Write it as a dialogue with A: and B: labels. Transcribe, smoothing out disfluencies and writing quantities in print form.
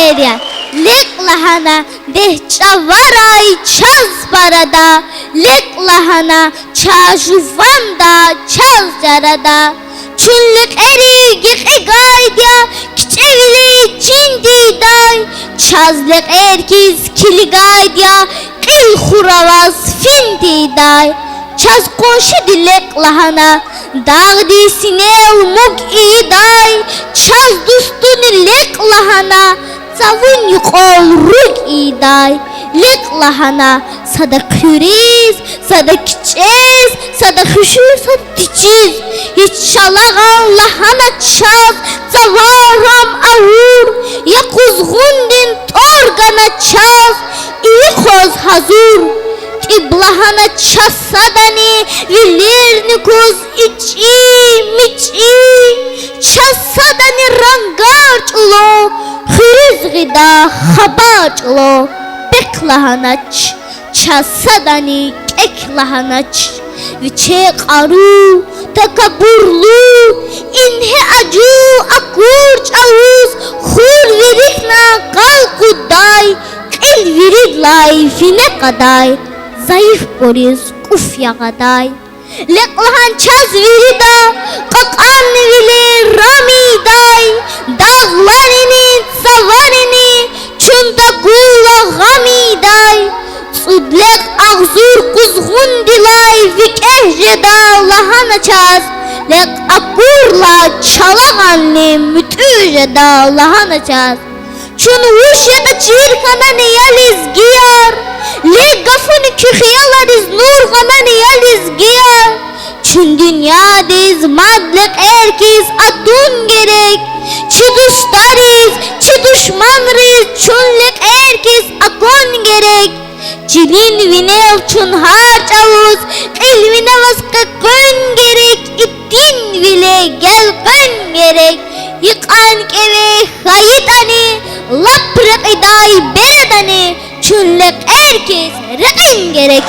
A: Nigeria. Lek lahana deh çavaray çaz barada. Lek lahana çajuvanda çaz jarada. Çunluk eri gıkı gaydya kiçevli çindi day. Çazlık erkiz kili gaydya kil huravaz findi day. Çaz konşu dilek lahana dağdi sinev mug iday. Çaz dustuni lek lahana zavun yukol rug iday. Lek lahana sada küriz, sada kiçez, sada hüşür, sada diçiz. Hiç şalagan lahana çaz, zavaram avur. Ya kuzgundin torgana çaz, iyi koz hazur. İblahana çasadani, vilirni kuz içi. Çasadani rangar çulo, hürüz gıda habar çulo. Beklahanaç, çasadani keklahanaç. Viçe karu, takaburlu, inhe acu, akurç avuz. Hur virikna kalkuday, el viridlay fine kaday. Zayıf boriz ufya kaday. Leklahan çaz virida, kakan vili ramiday. Dağlarını, savarını, çunda gula gamiday. Sudlek ağzur kuzgun dilay, vikehjeda lahana çaz. Lek akurla çalaganli mütüjeda lahana çaz. Çun vuşyada çirkana niyaliz giyar. Le gafını kühiyalariz nur gana niyaliz giyar. Çun dünyadiz madlek erkiz adun gerek. Çi dostariz, çi düşmanriz. Çunlek erkiz akon gerek. Cilin vinev çun harç avuz. İlvine vaska kön gerek. İttin vile gel kön gerek. Yıkan keve hayitani. Laprak iday beredani. Çunlek erkiz rekin gerek.